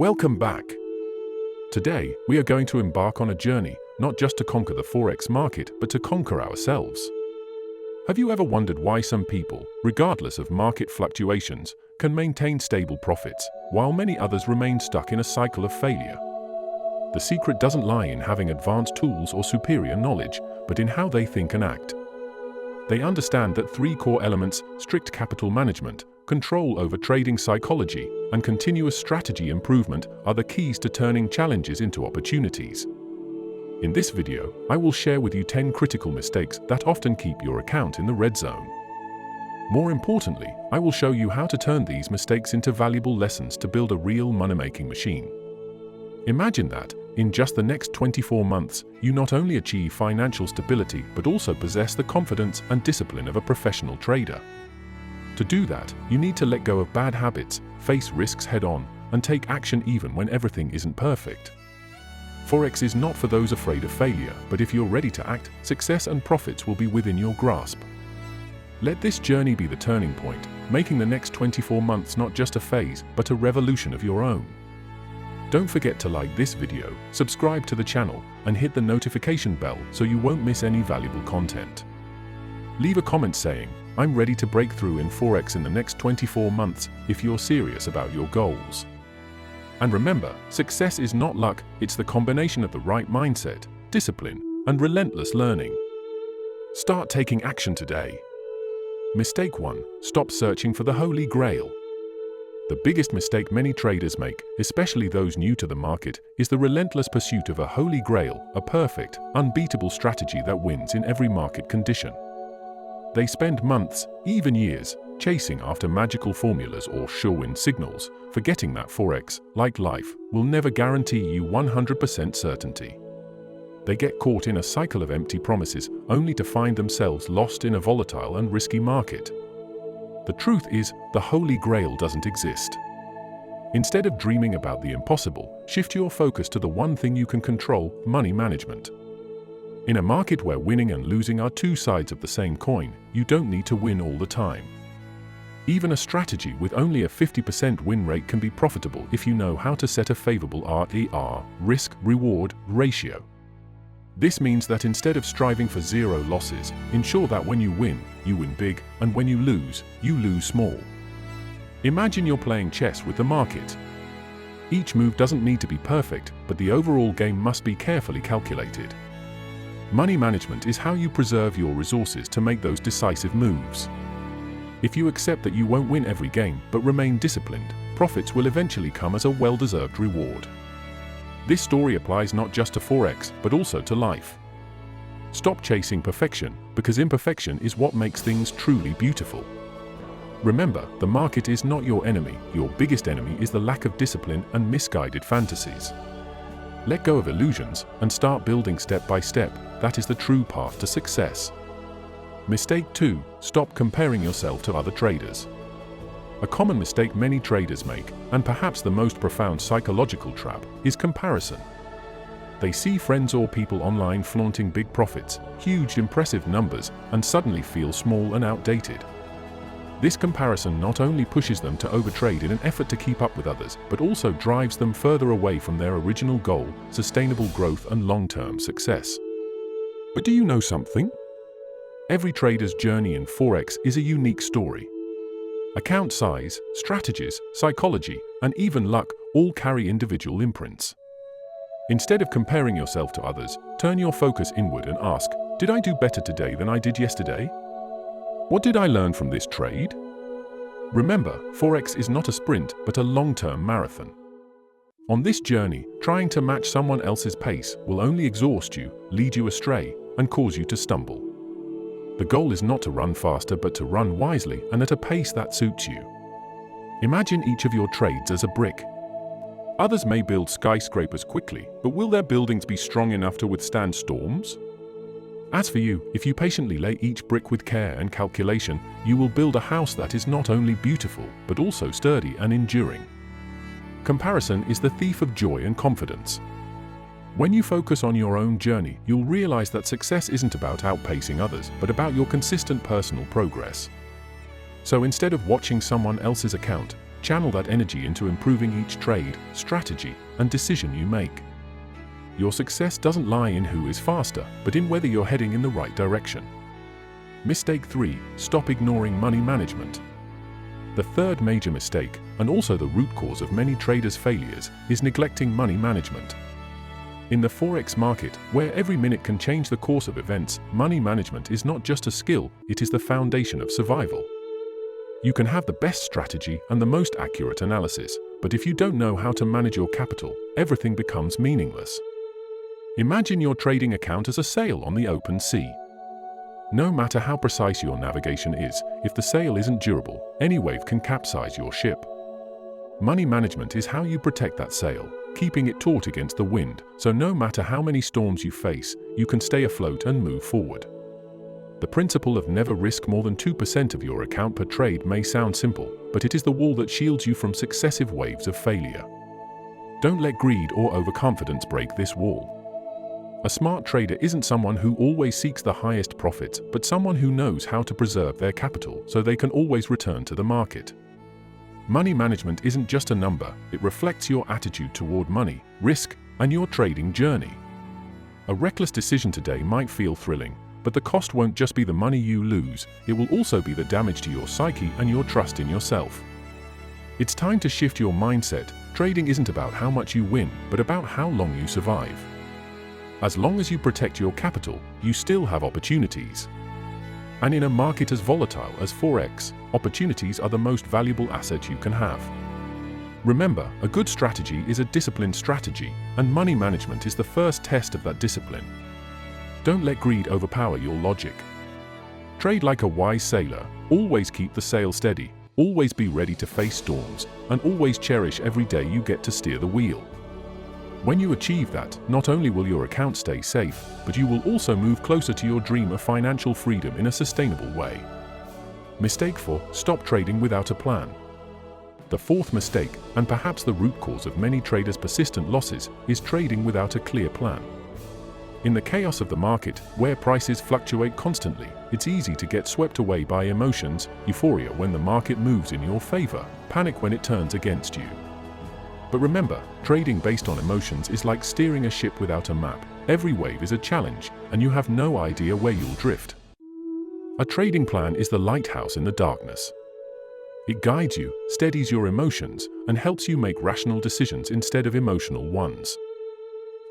Welcome back. Today, we are going to embark on a journey, not just to conquer the Forex market, but to conquer ourselves. Have you ever wondered why some people, regardless of market fluctuations, can maintain stable profits, while many others remain stuck in a cycle of failure? The secret doesn't lie in having advanced tools or superior knowledge, but in how they think and act. They understand that three core elements: strict capital management, control over trading psychology, and continuous strategy improvement are the keys to turning challenges into opportunities. In this video, I will share with you 10 critical mistakes that often keep your account in the red zone. More importantly, I will show you how to turn these mistakes into valuable lessons to build a real money-making machine. Imagine that, in just the next 24 months, you not only achieve financial stability but also possess the confidence and discipline of a professional trader. To do that, you need to let go of bad habits, face risks head-on, and take action even when everything isn't perfect. Forex is not for those afraid of failure, but if you're ready to act, success and profits will be within your grasp. Let this journey be the turning point, making the next 24 months not just a phase, but a revolution of your own. Don't forget to like this video, subscribe to the channel, and hit the notification bell so you won't miss any valuable content. Leave a comment saying, "I'm ready to break through in Forex in the next 24 months," if you're serious about your goals. And remember, success is not luck, it's the combination of the right mindset, discipline, and relentless learning. Start taking action today. Mistake 1. Stop searching for the Holy Grail. The biggest mistake many traders make, especially those new to the market, is the relentless pursuit of a Holy Grail, a perfect, unbeatable strategy that wins in every market condition. They spend months, even years, chasing after magical formulas or Xuan signals, forgetting that Forex, like life, will never guarantee you 100% certainty. They get caught in a cycle of empty promises, only to find themselves lost in a volatile and risky market. The truth is, the Holy Grail doesn't exist. Instead of dreaming about the impossible, shift your focus to the one thing you can control: money management. In a market where winning and losing are two sides of the same coin, you don't need to win all the time. Even a strategy with only a 50% win rate can be profitable if you know how to set a favorable RER, risk-reward, ratio. This means that instead of striving for zero losses, ensure that when you win big, and when you lose small. Imagine you're playing chess with the market. Each move doesn't need to be perfect, but the overall game must be carefully calculated. Money management is how you preserve your resources to make those decisive moves. If you accept that you won't win every game but remain disciplined, profits will eventually come as a well-deserved reward. This story applies not just to Forex, but also to life. Stop chasing perfection, because imperfection is what makes things truly beautiful. Remember, the market is not your enemy. Your biggest enemy is the lack of discipline and misguided fantasies. Let go of illusions and start building step by step. That is the true path to success. Mistake 2. Stop comparing yourself to other traders. A common mistake many traders make, and perhaps the most profound psychological trap, is comparison. They see friends or people online flaunting big profits, huge impressive numbers, and suddenly feel small and outdated. This comparison not only pushes them to overtrade in an effort to keep up with others, but also drives them further away from their original goal: sustainable growth and long-term success. But do you know something? Every trader's journey in Forex is a unique story. Account size, strategies, psychology, and even luck all carry individual imprints. Instead of comparing yourself to others, turn your focus inward and ask, did I do better today than I did yesterday? What did I learn from this trade? Remember, Forex is not a sprint, but a long-term marathon. On this journey, trying to match someone else's pace will only exhaust you, lead you astray, and cause you to stumble. The goal is not to run faster, but to run wisely and at a pace that suits you. Imagine each of your trades as a brick. Others may build skyscrapers quickly, but will their buildings be strong enough to withstand storms? As for you, if you patiently lay each brick with care and calculation, you will build a house that is not only beautiful, but also sturdy and enduring. Comparison is the thief of joy and confidence. When you focus on your own journey, you'll realize that success isn't about outpacing others, but about your consistent personal progress. So instead of watching someone else's account, Channel that energy into improving each trade, strategy, and decision you make. Your success doesn't lie in who is faster, but in whether you're heading in the right direction. Mistake 3. Stop ignoring money management. The third major mistake, and also the root cause of many traders' failures, is neglecting money management. In the Forex market, where every minute can change the course of events, money management is not just a skill, it is the foundation of survival. You can have the best strategy and the most accurate analysis, but if you don't know how to manage your capital, everything becomes meaningless. Imagine your trading account as a sail on the open sea. No matter how precise your navigation is, if the sail isn't durable, any wave can capsize your ship. Money management is how you protect that sail, keeping it taut against the wind, so no matter how many storms you face, you can stay afloat and move forward. The principle of never risk more than 2% of your account per trade may sound simple, but it is the wall that shields you from successive waves of failure. Don't let greed or overconfidence break this wall. A smart trader isn't someone who always seeks the highest profits, but someone who knows how to preserve their capital so they can always return to the market. Money management isn't just a number, it reflects your attitude toward money, risk, and your trading journey. A reckless decision today might feel thrilling, but the cost won't just be the money you lose, it will also be the damage to your psyche and your trust in yourself. It's time to shift your mindset. Trading isn't about how much you win, but about how long you survive. As long as you protect your capital, you still have opportunities. And in a market as volatile as Forex, opportunities are the most valuable asset you can have. Remember, a good strategy is a disciplined strategy, and money management is the first test of that discipline. Don't let greed overpower your logic. Trade like a wise sailor, always keep the sail steady, always be ready to face storms, and always cherish every day you get to steer the wheel. When you achieve that, not only will your account stay safe, but you will also move closer to your dream of financial freedom in a sustainable way. Mistake 4. Stop trading without a plan. The fourth mistake, and perhaps the root cause of many traders' persistent losses, is trading without a clear plan. In the chaos of the market, where prices fluctuate constantly, it's easy to get swept away by emotions, euphoria when the market moves in your favor, panic when it turns against you. But remember, trading based on emotions is like steering a ship without a map. Every wave is a challenge, and you have no idea where you'll drift. A trading plan is the lighthouse in the darkness. It guides you, steadies your emotions, and helps you make rational decisions instead of emotional ones.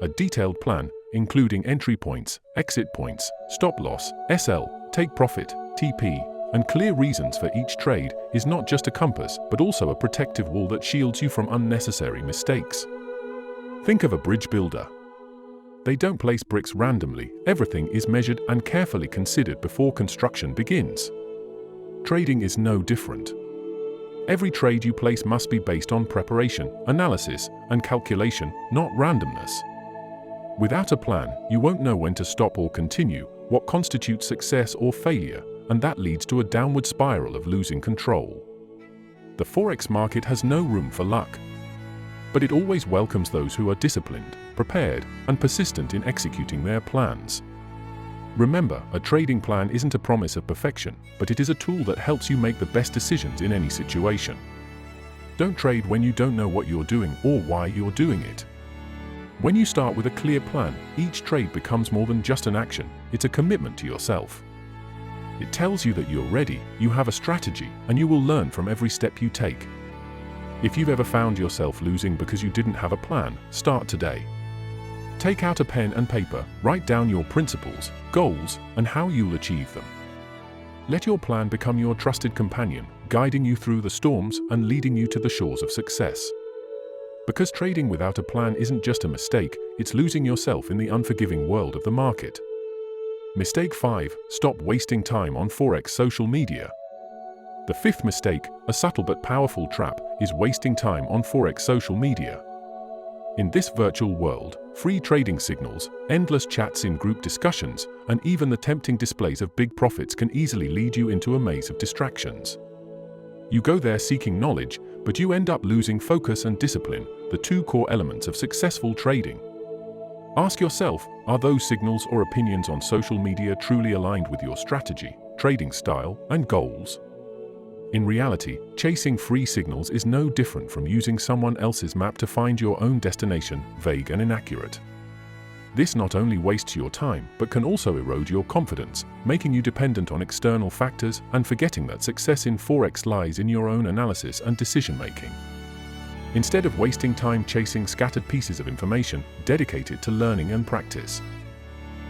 A detailed plan, including entry points, exit points, stop loss, SL, take profit, TP, and clear reasons for each trade, is not just a compass, but also a protective wall that shields you from unnecessary mistakes. Think of a bridge builder. They don't place bricks randomly, everything is measured and carefully considered before construction begins. Trading is no different. Every trade you place must be based on preparation, analysis, and calculation, not randomness. Without a plan, you won't know when to stop or continue, what constitutes success or failure, and that leads to a downward spiral of losing control. The Forex market has no room for luck, but it always welcomes those who are disciplined, prepared, and persistent in executing their plans. Remember, a trading plan isn't a promise of perfection, but it is a tool that helps you make the best decisions in any situation. Don't trade when you don't know what you're doing or why you're doing it. When you start with a clear plan, each trade becomes more than just an action, it's a commitment to yourself. It tells you that you're ready, you have a strategy, and you will learn from every step you take. If you've ever found yourself losing because you didn't have a plan, start today. Take out a pen and paper, write down your principles, goals, and how you'll achieve them. Let your plan become your trusted companion, guiding you through the storms and leading you to the shores of success. Because trading without a plan isn't just a mistake, it's losing yourself in the unforgiving world of the market. Mistake 5. Stop wasting time on Forex social media. The fifth mistake, a subtle but powerful trap, is wasting time on Forex social media. In this virtual world, free trading signals, endless chats in group discussions, and even the tempting displays of big profits can easily lead you into a maze of distractions. You go there seeking knowledge, but you end up losing focus and discipline, the two core elements of successful trading. Ask yourself, are those signals or opinions on social media truly aligned with your strategy, trading style, and goals? In reality, chasing free signals is no different from using someone else's map to find your own destination, vague and inaccurate. This not only wastes your time, but can also erode your confidence, making you dependent on external factors and forgetting that success in Forex lies in your own analysis and decision-making. Instead of wasting time chasing scattered pieces of information, dedicate it to learning and practice.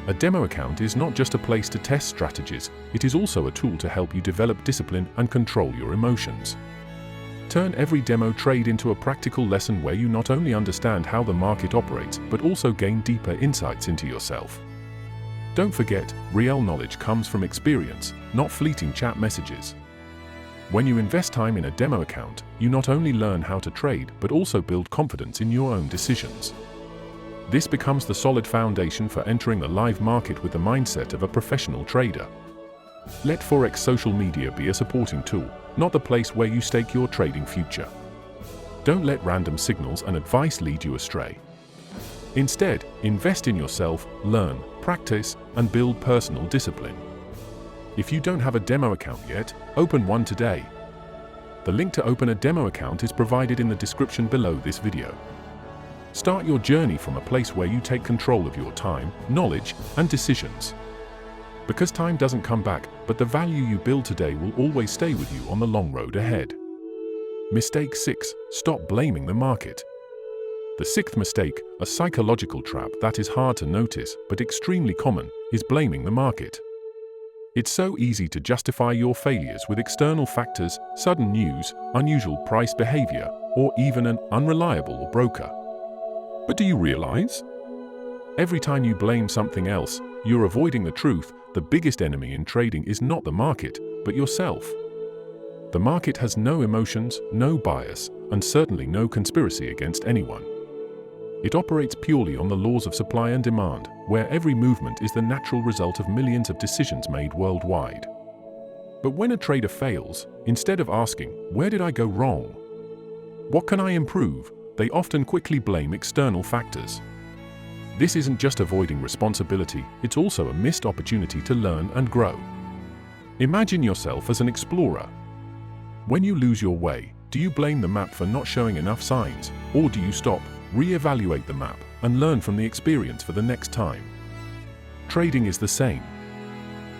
A demo account is not just a place to test strategies, it is also a tool to help you develop discipline and control your emotions. Turn every demo trade into a practical lesson where you not only understand how the market operates, but also gain deeper insights into yourself. Don't forget, real knowledge comes from experience, not fleeting chat messages. When you invest time in a demo account, you not only learn how to trade, but also build confidence in your own decisions. This becomes the solid foundation for entering the live market with the mindset of a professional trader. Let Forex social media be a supporting tool, not the place where you stake your trading future. Don't let random signals and advice lead you astray. Instead, invest in yourself, learn, practice, and build personal discipline. If you don't have a demo account yet, open one today. The link to open a demo account is provided in the description below this video. Start your journey from a place where you take control of your time, knowledge, and decisions. Because time doesn't come back, but the value you build today will always stay with you on the long road ahead. Mistake 6. Stop blaming the market. The sixth mistake, a psychological trap that is hard to notice but extremely common, is blaming the market. It's so easy to justify your failures with external factors, sudden news, unusual price behavior, or even an unreliable broker. But do you realize? Every time you blame something else, you're avoiding the truth. The biggest enemy in trading is not the market, but yourself. The market has no emotions, no bias, and certainly no conspiracy against anyone. It operates purely on the laws of supply and demand, where every movement is the natural result of millions of decisions made worldwide. But when a trader fails, instead of asking, "Where did I go wrong? What can I improve?" they often quickly blame external factors. This isn't just avoiding responsibility, it's also a missed opportunity to learn and grow. Imagine yourself as an explorer. When you lose your way, do you blame the map for not showing enough signs, or do you stop, re-evaluate the map, and learn from the experience for the next time? Trading is the same.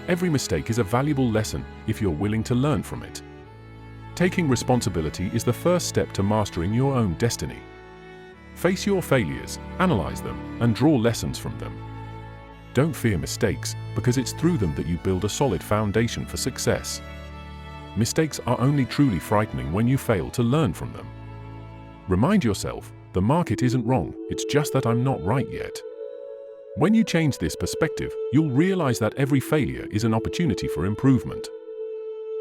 Every mistake is a valuable lesson if you're willing to learn from it. Taking responsibility is the first step to mastering your own destiny. Face your failures, analyze them, and draw lessons from them. Don't fear mistakes, because it's through them that you build a solid foundation for success. Mistakes are only truly frightening when you fail to learn from them. Remind yourself, the market isn't wrong, it's just that I'm not right yet. When you change this perspective, you'll realize that every failure is an opportunity for improvement.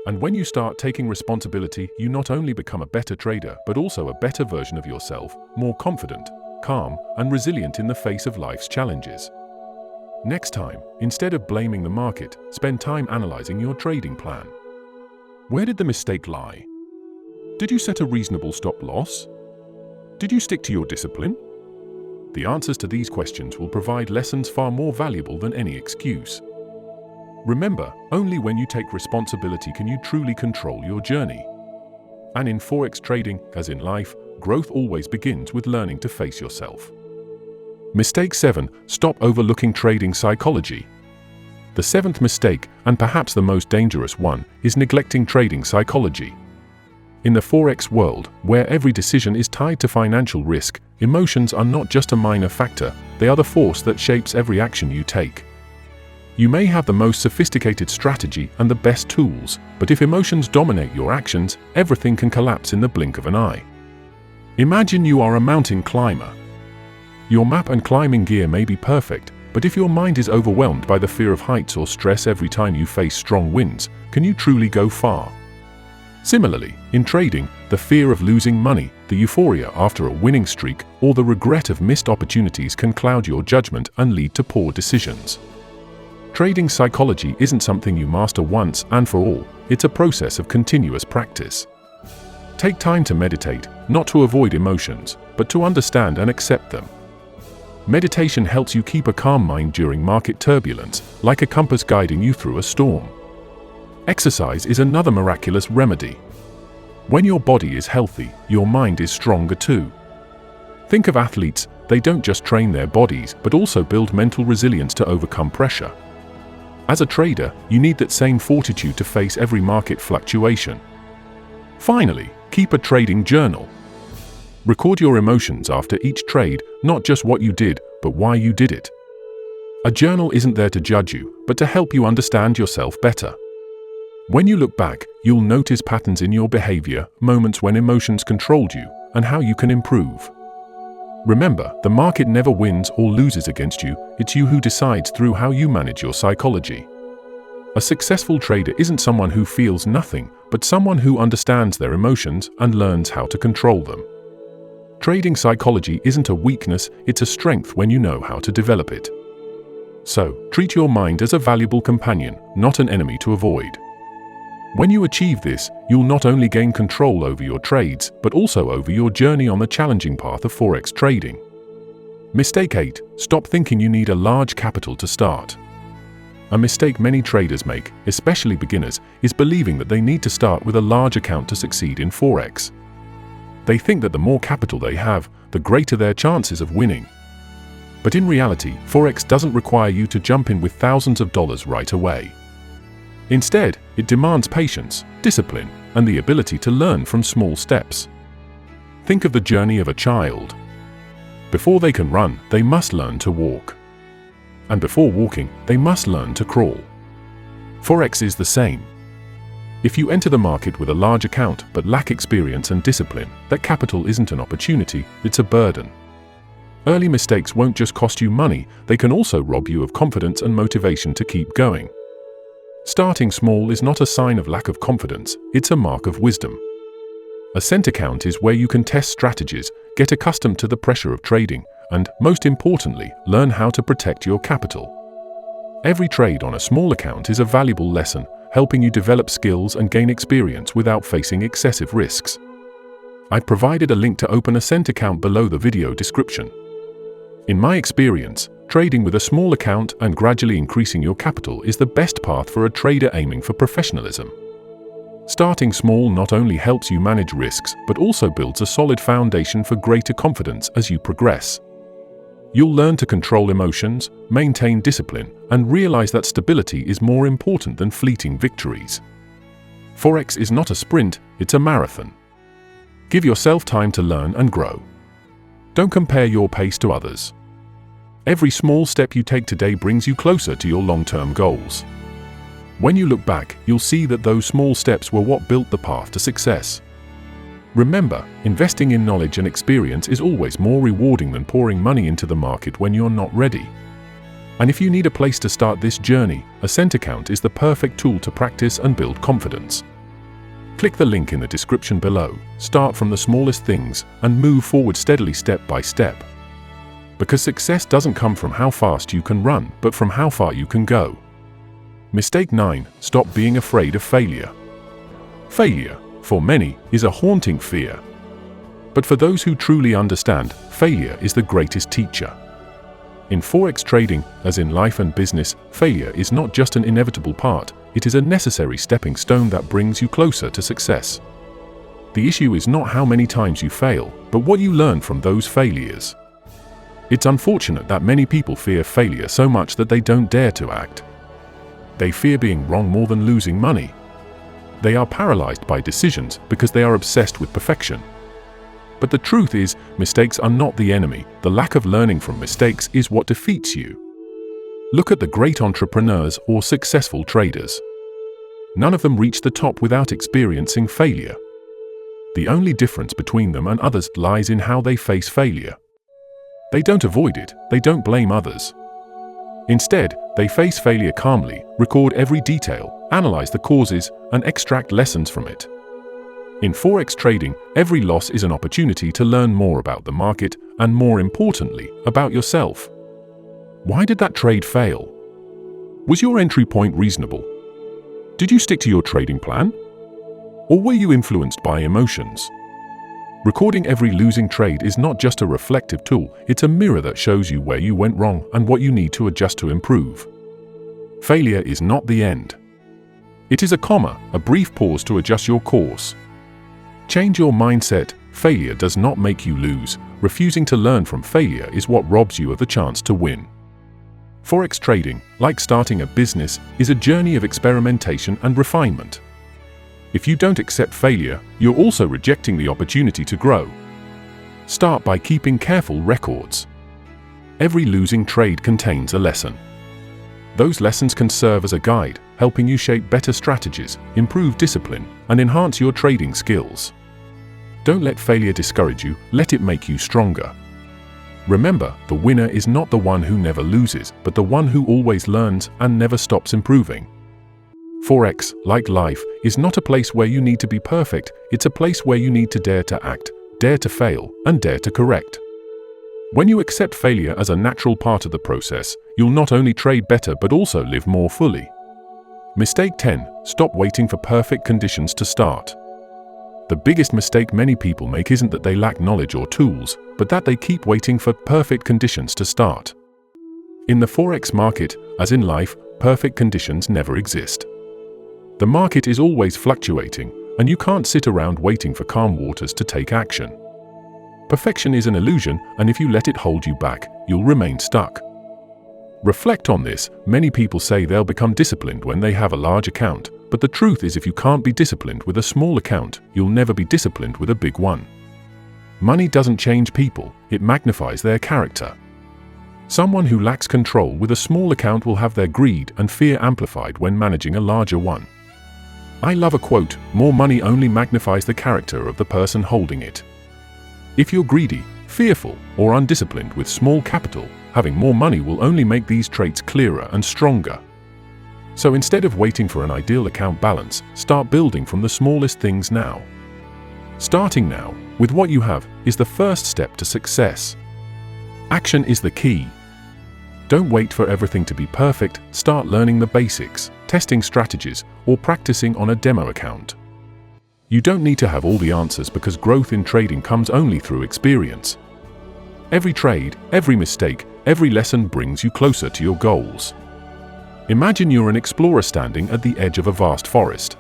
And when you start taking responsibility, you not only become a better trader, but also a better version of yourself, more confident, calm, and resilient in the face of life's challenges. Next time, instead of blaming the market, spend time analyzing your trading plan. Where did the mistake lie? Did you set a reasonable stop loss? Did you stick to your discipline? The answers to these questions will provide lessons far more valuable than any excuse. Remember, only when you take responsibility can you truly control your journey. And in Forex trading, as in life, growth always begins with learning to face yourself. Mistake 7. Stop overlooking trading psychology. The seventh mistake, and perhaps the most dangerous one, is neglecting trading psychology. In the Forex world, where every decision is tied to financial risk, emotions are not just a minor factor, they are the force that shapes every action you take. You may have the most sophisticated strategy and the best tools, but if emotions dominate your actions, everything can collapse in the blink of an eye. Imagine you are a mountain climber. Your map and climbing gear may be perfect, but if your mind is overwhelmed by the fear of heights or stress every time you face strong winds, can you truly go far? Similarly, in trading, the fear of losing money, the euphoria after a winning streak, or the regret of missed opportunities can cloud your judgment and lead to poor decisions. Trading psychology isn't something you master once and for all, it's a process of continuous practice. Take time to meditate, not to avoid emotions, but to understand and accept them. Meditation helps you keep a calm mind during market turbulence, like a compass guiding you through a storm. Exercise is another miraculous remedy. When your body is healthy, your mind is stronger too. Think of athletes, they don't just train their bodies, but also build mental resilience to overcome pressure. As a trader, you need that same fortitude to face every market fluctuation. Finally, keep a trading journal. Record your emotions after each trade, not just what you did, but why you did it. A journal isn't there to judge you, but to help you understand yourself better. When you look back, you'll notice patterns in your behavior, moments when emotions controlled you, and how you can improve. Remember, the market never wins or loses against you, it's you who decides through how you manage your psychology. A successful trader isn't someone who feels nothing, but someone who understands their emotions and learns how to control them. Trading psychology isn't a weakness, it's a strength when you know how to develop it. So, treat your mind as a valuable companion, not an enemy to avoid. When you achieve this, you'll not only gain control over your trades, but also over your journey on the challenging path of Forex trading. Mistake 8. Stop thinking you need a large capital to start. A mistake many traders make, especially beginners, is believing that they need to start with a large account to succeed in Forex. They think that the more capital they have, the greater their chances of winning. But in reality, Forex doesn't require you to jump in with thousands of dollars right away. Instead, it demands patience, discipline, and the ability to learn from small steps. Think of the journey of a child. Before they can run, they must learn to walk. And before walking, they must learn to crawl. Forex is the same. If you enter the market with a large account but lack experience and discipline, that capital isn't an opportunity, it's a burden. Early mistakes won't just cost you money, they can also rob you of confidence and motivation to keep going. Starting small is not a sign of lack of confidence, it's a mark of wisdom. A cent account is where you can test strategies, get accustomed to the pressure of trading, and, most importantly, learn how to protect your capital. Every trade on a small account is a valuable lesson, helping you develop skills and gain experience without facing excessive risks. I provided a link to open a cent account below the video description. In my experience, trading with a small account and gradually increasing your capital is the best path for a trader aiming for professionalism. Starting small not only helps you manage risks, but also builds a solid foundation for greater confidence as you progress. You'll learn to control emotions, maintain discipline, and realize that stability is more important than fleeting victories. Forex is not a sprint, it's a marathon. Give yourself time to learn and grow. Don't compare your pace to others. Every small step you take today brings you closer to your long-term goals. When you look back, you'll see that those small steps were what built the path to success. Remember, investing in knowledge and experience is always more rewarding than pouring money into the market when you're not ready. And if you need a place to start this journey, a cent account is the perfect tool to practice and build confidence. Click the link in the description below, start from the smallest things, and move forward steadily step by step. Because success doesn't come from how fast you can run, but from how far you can go. Mistake 9. Stop being afraid of failure. Failure, for many, is a haunting fear. But for those who truly understand, failure is the greatest teacher. In Forex trading, as in life and business, failure is not just an inevitable part, it is a necessary stepping stone that brings you closer to success. The issue is not how many times you fail, but what you learn from those failures. It's unfortunate that many people fear failure so much that they don't dare to act. They fear being wrong more than losing money. They are paralyzed by decisions because they are obsessed with perfection. But the truth is, mistakes are not the enemy. The lack of learning from mistakes is what defeats you. Look at the great entrepreneurs or successful traders. None of them reached the top without experiencing failure. The only difference between them and others lies in how they face failure. They don't avoid it, they don't blame others. Instead, they face failure calmly, record every detail, analyze the causes, and extract lessons from it. In Forex trading, every loss is an opportunity to learn more about the market and, more importantly, about yourself. Why did that trade fail? Was your entry point reasonable? Did you stick to your trading plan? Or were you influenced by emotions? Recording every losing trade is not just a reflective tool, it's a mirror that shows you where you went wrong and what you need to adjust to improve. Failure is not the end. It is a comma, a brief pause to adjust your course. Change your mindset. Failure does not make you lose. Refusing to learn from failure is what robs you of the chance to win. Forex trading, like starting a business, is a journey of experimentation and refinement. If you don't accept failure, you're also rejecting the opportunity to grow. Start by keeping careful records. Every losing trade contains a lesson. Those lessons can serve as a guide, helping you shape better strategies, improve discipline, and enhance your trading skills. Don't let failure discourage you, let it make you stronger. Remember, the winner is not the one who never loses, but the one who always learns and never stops improving. Forex, like life, is not a place where you need to be perfect, it's a place where you need to dare to act, dare to fail, and dare to correct. When you accept failure as a natural part of the process, you'll not only trade better but also live more fully. Mistake 10. Stop waiting for perfect conditions to start. The biggest mistake many people make isn't that they lack knowledge or tools, but that they keep waiting for perfect conditions to start. In the Forex market, as in life, perfect conditions never exist. The market is always fluctuating, and you can't sit around waiting for calm waters to take action. Perfection is an illusion, and if you let it hold you back, you'll remain stuck. Reflect on this. Many people say they'll become disciplined when they have a large account, but the truth is if you can't be disciplined with a small account, you'll never be disciplined with a big one. Money doesn't change people, it magnifies their character. Someone who lacks control with a small account will have their greed and fear amplified when managing a larger one. I love a quote, "More money only magnifies the character of the person holding it." If you're greedy, fearful, or undisciplined with small capital, having more money will only make these traits clearer and stronger. So instead of waiting for an ideal account balance, start building from the smallest things now. Starting now, with what you have, is the first step to success. Action is the key. Don't wait for everything to be perfect, start learning the basics, testing strategies, or practicing on a demo account. You don't need to have all the answers because growth in trading comes only through experience. Every trade, every mistake, every lesson brings you closer to your goals. Imagine you're an explorer standing at the edge of a vast forest.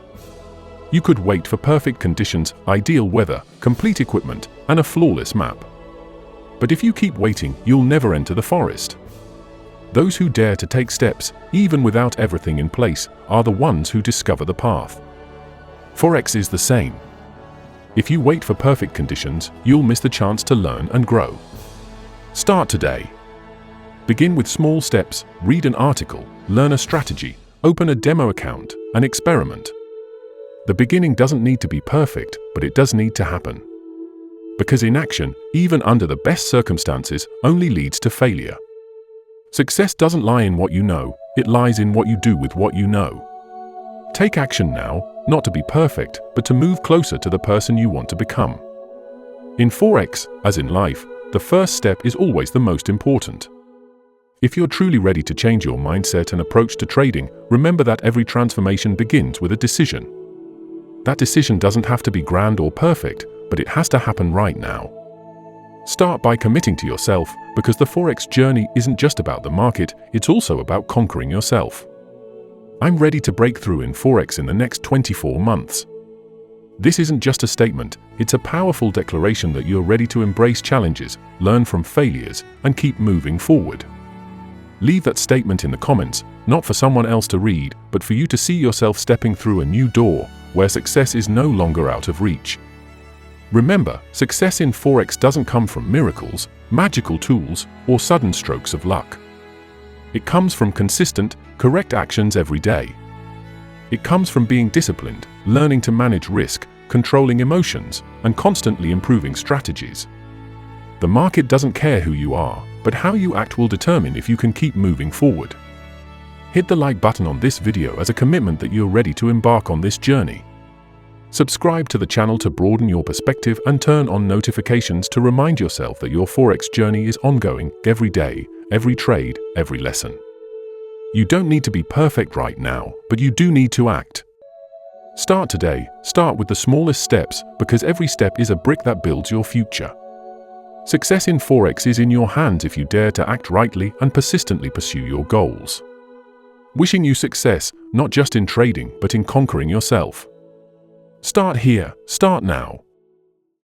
You could wait for perfect conditions, ideal weather, complete equipment, and a flawless map. But if you keep waiting, you'll never enter the forest. Those who dare to take steps, even without everything in place, are the ones who discover the path. Forex is the same. If you wait for perfect conditions, you'll miss the chance to learn and grow. Start today. Begin with small steps, read an article, learn a strategy, open a demo account, and experiment. The beginning doesn't need to be perfect, but it does need to happen. Because inaction, even under the best circumstances, only leads to failure. Success doesn't lie in what you know, it lies in what you do with what you know. Take action now, not to be perfect, but to move closer to the person you want to become. In Forex, as in life, the first step is always the most important. If you're truly ready to change your mindset and approach to trading, remember that every transformation begins with a decision. That decision doesn't have to be grand or perfect, but it has to happen right now. Start by committing to yourself, because the Forex journey isn't just about the market, it's also about conquering yourself. I'm ready to break through in Forex in the next 24 months. This isn't just a statement, it's a powerful declaration that you're ready to embrace challenges, learn from failures, and keep moving forward. Leave that statement in the comments, not for someone else to read, but for you to see yourself stepping through a new door, where success is no longer out of reach. Remember, success in Forex doesn't come from miracles, magical tools, or sudden strokes of luck. It comes from consistent, correct actions every day. It comes from being disciplined, learning to manage risk, controlling emotions, and constantly improving strategies. The market doesn't care who you are, but how you act will determine if you can keep moving forward. Hit the like button on this video as a commitment that you're ready to embark on this journey. Subscribe to the channel to broaden your perspective and turn on notifications to remind yourself that your Forex journey is ongoing, every day, every trade, every lesson. You don't need to be perfect right now, but you do need to act. Start today, start with the smallest steps, because every step is a brick that builds your future. Success in Forex is in your hands if you dare to act rightly and persistently pursue your goals. Wishing you success, not just in trading, but in conquering yourself. Start here, start now.